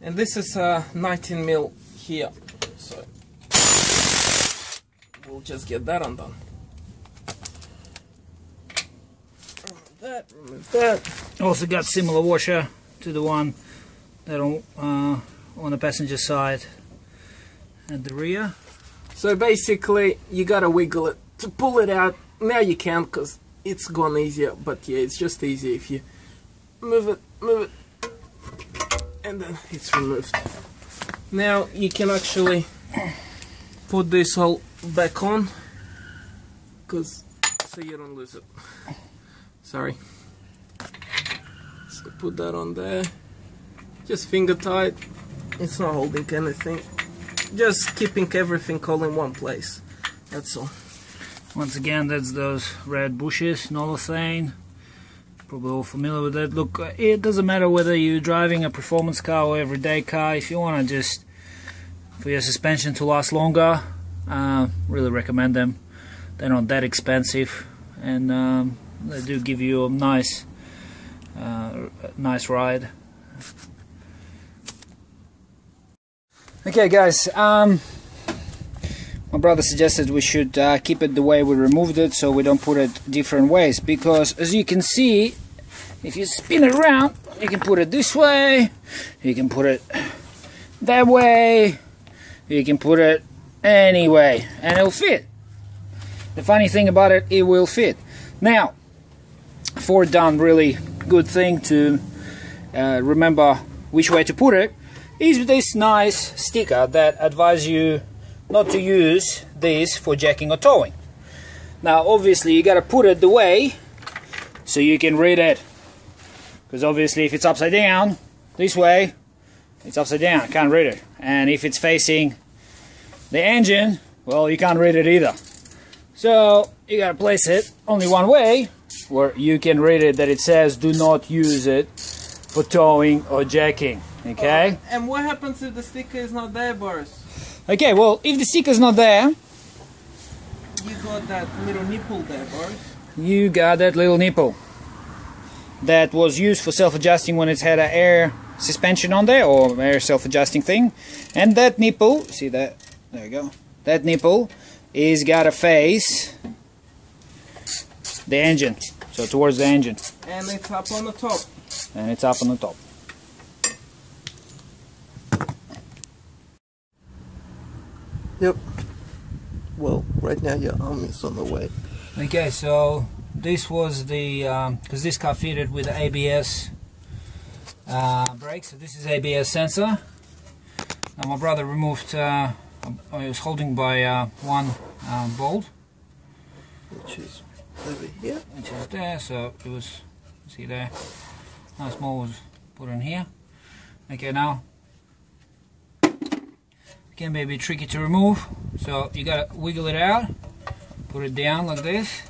And this is 19 mil here, so we'll just get that undone. Remove that. Also got similar washer to the one that on the passenger side at the rear. So basically you gotta wiggle it to pull it out. Now you can, because it's gone easier, but yeah, it's just easy if you move it, and then it's removed. Now you can actually put this all back on, so you don't lose it. Sorry. So put that on there. Just finger tight. It's not holding anything. Just keeping everything all in one place. That's all. Once again, that's those red bushes, nolothane. Probably all familiar with that. Look, it doesn't matter whether you're driving a performance car or everyday car. If you want to just, for your suspension to last longer, really recommend them. They're not that expensive, and they do give you a nice ride. Okay guys, my brother suggested we should keep it the way we removed it, so we don't put it different ways, because as you can see, if you spin it around, you can put it this way, you can put it that way, you can put it any way, and it'll fit. The funny thing about it, it will fit. Now, Ford done really good thing to remember which way to put it, is this nice sticker that advises you not to use this for jacking or towing. Now obviously you gotta put it the way so you can read it, because obviously if it's upside down this way, it's upside down, can't read it. And if it's facing the engine, well, you can't read it either. So you gotta place it only one way where you can read it, that it says do not use it for towing or jacking. Okay? And what happens if the sticker is not there, Boris? Okay, well, if the sticker's not there, you got that little nipple there, Boris. You got that little nipple that was used for self-adjusting when it's had an air suspension on there, or air self-adjusting thing. And that nipple, see that? There you go. That nipple is got to face the engine, so towards the engine. And it's up on the top. And it's up on the top. Yep. Well, right now your arm is on the way. Okay, so this was the, because this car fitted with ABS brakes, so this is ABS sensor. Now my brother removed, I was holding by one bolt. Which is over here. Which is there, so it was, see there, nice more was put in here. Okay, now can be a bit tricky to remove, so you gotta wiggle it out, put it down like this,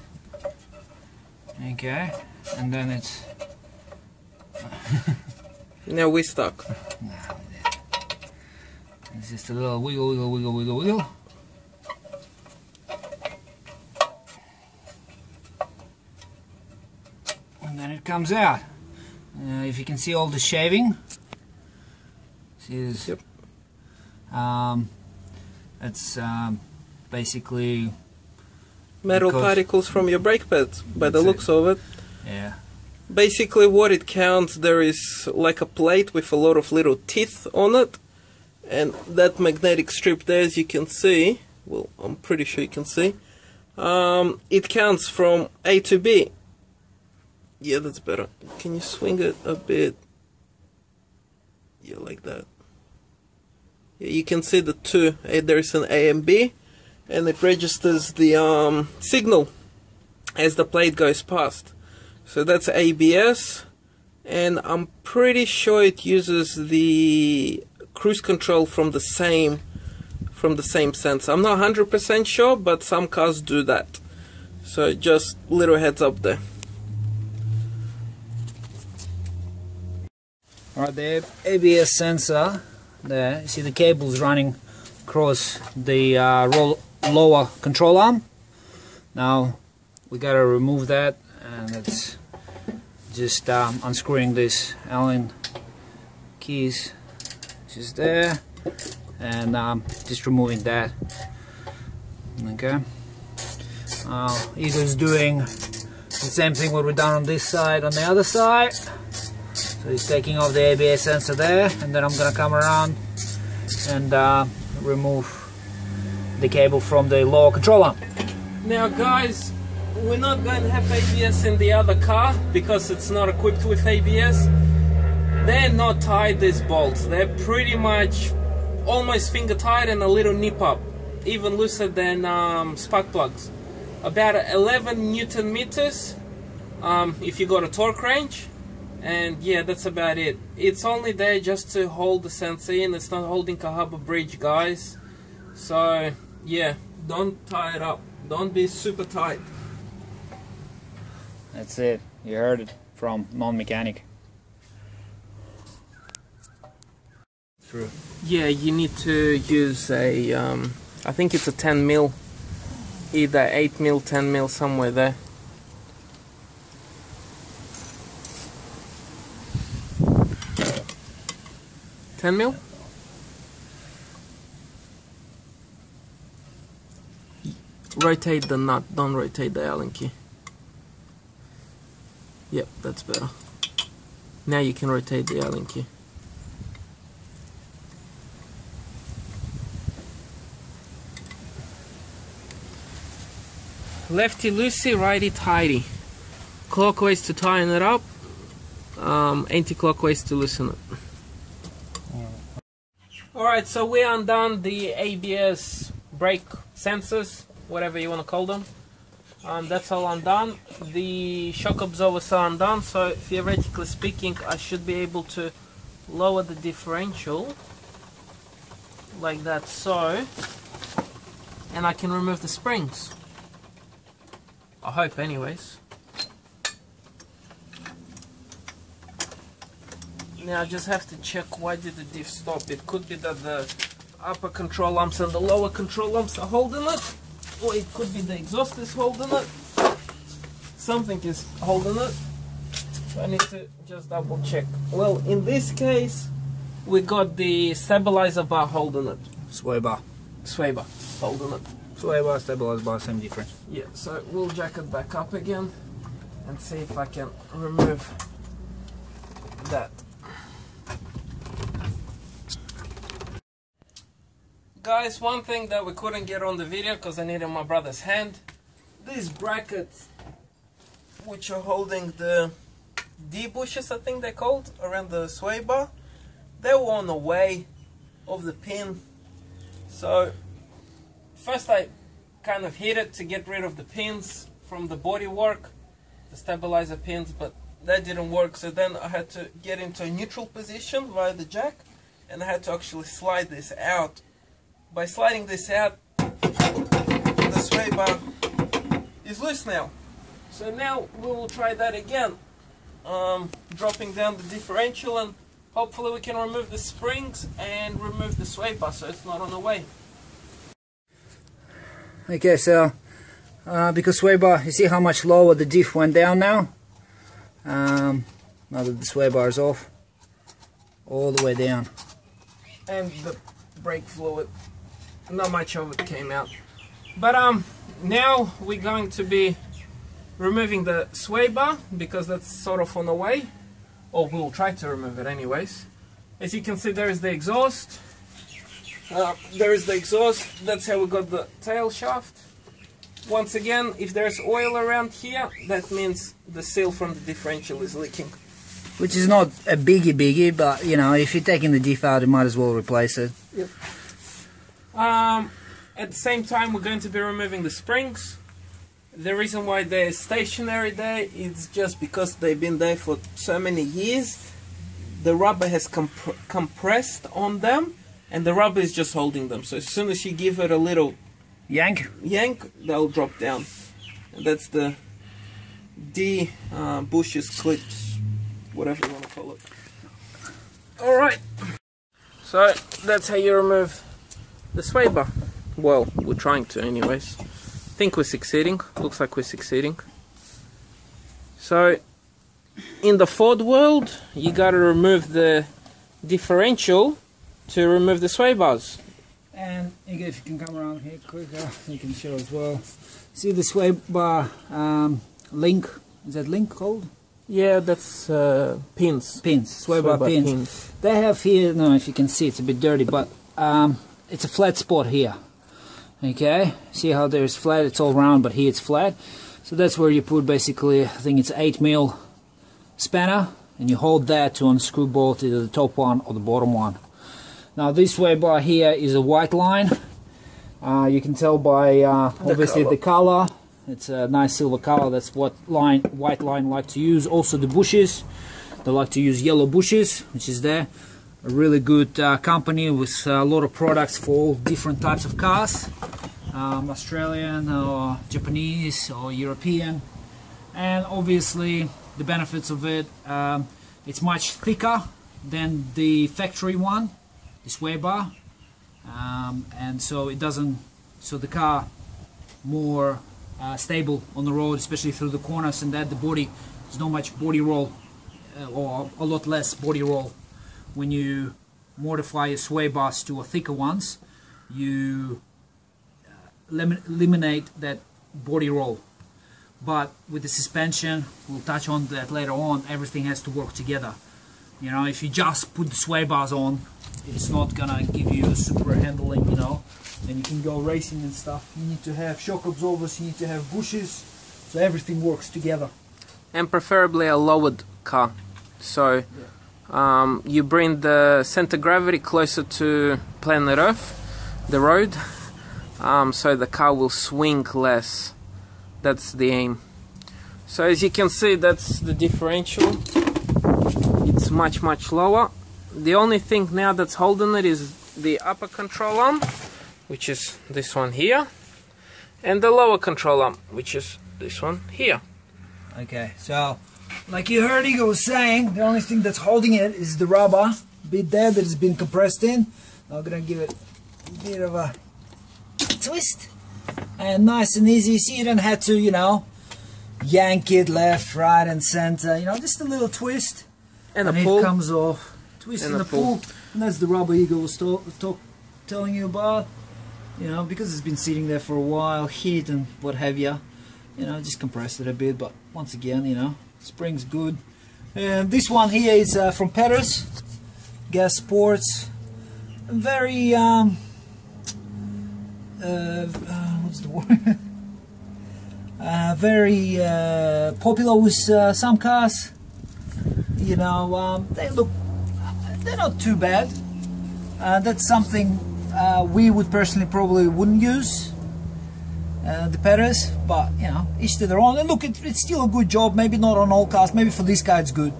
okay, and then it's now we're stuck. It's just a little wiggle, wiggle, wiggle, wiggle, wiggle, and then it comes out. If you can see all the shaving, see this. Yep. It's basically metal particles from your brake pads, by the looks of it. Yeah. Basically what it counts, there is like a plate with a lot of little teeth on it, and that magnetic strip there, as you can see, well, I'm pretty sure you can see, it counts from A to B. Yeah, that's better. Can you swing it a bit? Yeah, like that. You can see the two, there's an A and B, and it registers the signal as the plate goes past. So that's ABS, and I'm pretty sure it uses the cruise control from the same sensor. I'm not 100% sure, but some cars do that. So just little heads up there. Alright, the ABS sensor there, you see the cables running across the lower control arm. Now we gotta remove that, and it's just unscrewing these Allen keys which is there, and just removing that. Okay. Igor's doing the same thing what we've done on this side on the other side. So he's taking off the ABS sensor there, and then I'm gonna come around and remove the cable from the lower control arm. Now guys, we're not going to have ABS in the other car because it's not equipped with ABS. They're not tied, these bolts. They're pretty much almost finger tight and a little nip up, even looser than spark plugs. About 11 Newton meters if you got a torque range, and yeah, that's about it. It's only there just to hold the sensor in. It's not holding a harbor bridge, guys. So yeah, don't tie it up. Don't be super tight. That's it. You heard it from non-mechanic. True. Yeah, you need to use a I think it's a 10 mil, either 8 mil, 10 mil, somewhere there. $10 mil? Rotate the nut, don't rotate the Allen key. Yep, that's better. Now you can rotate the Allen key. Lefty loosey, righty tighty. Clockwise to tighten it up, anti-clockwise to loosen it. Alright, so we undone the ABS brake sensors, whatever you want to call them. That's all undone. The shock absorbers are undone, so theoretically speaking I should be able to lower the differential like that, so, and I can remove the springs. I hope anyways. Now I just have to check why did the diff stop. It could be that the upper control arms and the lower control arms are holding it, or it could be the exhaust is holding it. Something is holding it. So I need to just double check. Well, in this case we got the stabilizer bar holding it. Sway bar. Sway bar holding it. Sway bar, stabilizer bar, same difference. Yeah, so we'll jack it back up again and see if I can remove that. Guys, one thing that we couldn't get on the video because I needed my brother's hand, these brackets which are holding the D bushes, I think they're called, around the sway bar, they were on the way of the pin. So first I kind of hit it to get rid of the pins from the bodywork, the stabilizer pins, but that didn't work. So then I had to get into a neutral position via the jack, and I had to actually slide this out. By sliding this out, the sway bar is loose now. So now we will try that again, dropping down the differential, and hopefully we can remove the springs and remove the sway bar so it's not on the way. Okay, so because sway bar, you see how much lower the diff went down now? Now that the sway bar is off, all the way down. And the brake fluid, not much of it came out. But now we're going to be removing the sway bar because that's sort of on the way, or we'll try to remove it anyways. As you can see, there is the exhaust. There is the exhaust. That's how we got the tail shaft. Once again, if there's oil around here, that means the seal from the differential is leaking. Which is not a biggie, but you know, if you're taking the diff out, you might as well replace it. Yep. At the same time, we're going to be removing the springs. The reason why they're stationary there is just because they've been there for so many years. The rubber has compressed on them, and the rubber is just holding them. So as soon as you give it a little yank, they'll drop down. And that's the D bushes, clips, whatever you want to call it. Alright, so that's how you remove the sway bar. Well, we're trying to anyways. I think we're succeeding. Looks like we're succeeding. So in the Ford world, you gotta remove the differential to remove the sway bars. And again, if you can come around here quicker, you can show as well. See the sway bar link? Is that link called? Yeah, that's pins. Pins, sway bar pins. They have here, no, if you can see, it's a bit dirty, but it's a flat spot here. Okay, see how there's flat, it's all round, but here it's flat. So that's where you put basically, I think it's 8mm spanner, and you hold that to unscrew both either the top one or the bottom one. Now this sway bar here is a white line. You can tell by obviously the color. It's a nice silver color. That's what white line like to use. Also the bushes, they like to use yellow bushes, which is there. A really good company with a lot of products for all different types of cars, Australian or Japanese or European. And obviously the benefits of it, it's much thicker than the factory one, the sway bar, and so it doesn't, so the car more stable on the road, especially through the corners, and that the body, there's not much body roll, or a lot less body roll. When you modify your sway bars to a thicker ones, you eliminate that body roll. But with the suspension, we'll touch on that later on, everything has to work together. You know, if you just put the sway bars on, it's not gonna give you a super handling, you know, and you can go racing and stuff. You need to have shock absorbers, you need to have bushes, so everything works together. And preferably a lowered car. So you bring the center gravity closer to planet Earth, the road, so the car will swing less. That's the aim. So as you can see, that's the differential. It's much lower. The only thing now that's holding it is the upper control arm, which is this one here, and the lower control arm, which is this one here. Okay, so like you heard Igor was saying, the only thing that's holding it is the rubber bit there that has been compressed in. I'm gonna give it a bit of a twist, and nice and easy. See, you don't have to, you know, yank it left, right, and center. You know, just a little twist, and a pull. It comes off. Twist and a pull, and that's the rubber Igor was telling you about. You know, because it's been sitting there for a while, heat and what have you. You know, just compress it a bit, but once again, you know, spring's good. And this one here is from Petters, Gas Sports. Very what's the word? Very popular with some cars. You know, they're not too bad. That's something we would personally probably wouldn't use. The Petters, but you know, each to their own. And look, it's still a good job. Maybe not on all cars. Maybe for this car it's good.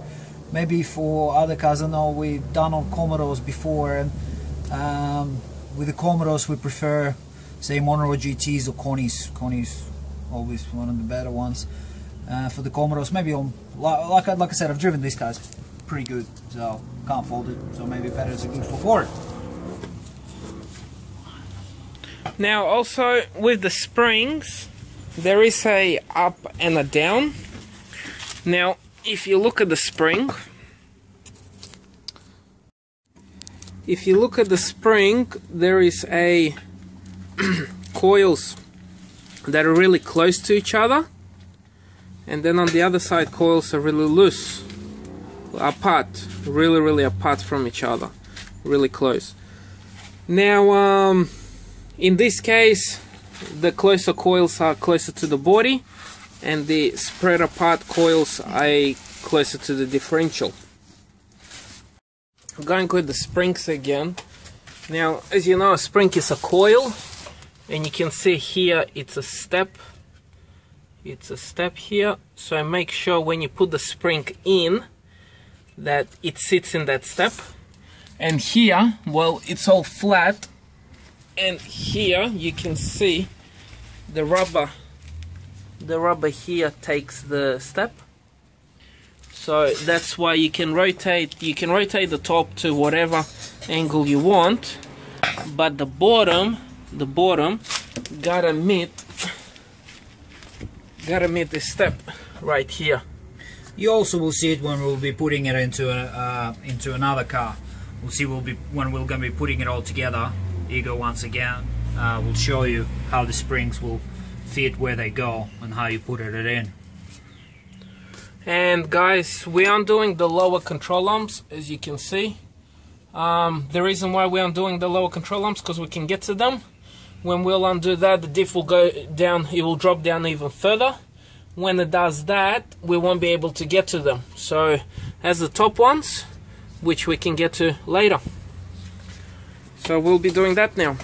Maybe for other cars, I know we've done on Commodores before, and with the Commodores we prefer, say, Monroe GTs or Connies. Connies always one of the better ones. For the Commodores, maybe on like I said, I've driven these cars pretty good, so can't fault it. So maybe Petters are good for it. Now also with the springs, there is a up and a down. Now if you look at the spring, there is a coils that are really close to each other, and then on the other side coils are really loose, apart, really apart from each other, really close. Now in this case, the closer coils are closer to the body, and the spread apart coils are closer to the differential. I'm going with the springs again. Now, as you know, a spring is a coil, and you can see here it's a step. It's a step here, so I make sure when you put the spring in that it sits in that step. And here, well, it's all flat. And here you can see the rubber here takes the step, so that's why you can rotate the top to whatever angle you want, but the bottom gotta meet the step right here. You also will see it when we'll be putting it into another car. we'll see when we're going to be putting it all together. Igor once again will show you how the springs will fit where they go and how you put it in. And guys, we are undoing the lower control arms, as you can see. The reason why we're undoing the lower control arms because we can get to them. When we'll undo that, the diff will go down, it will drop down even further. When it does that, we won't be able to get to them. So, as the top ones, which we can get to later. So we'll be doing that now.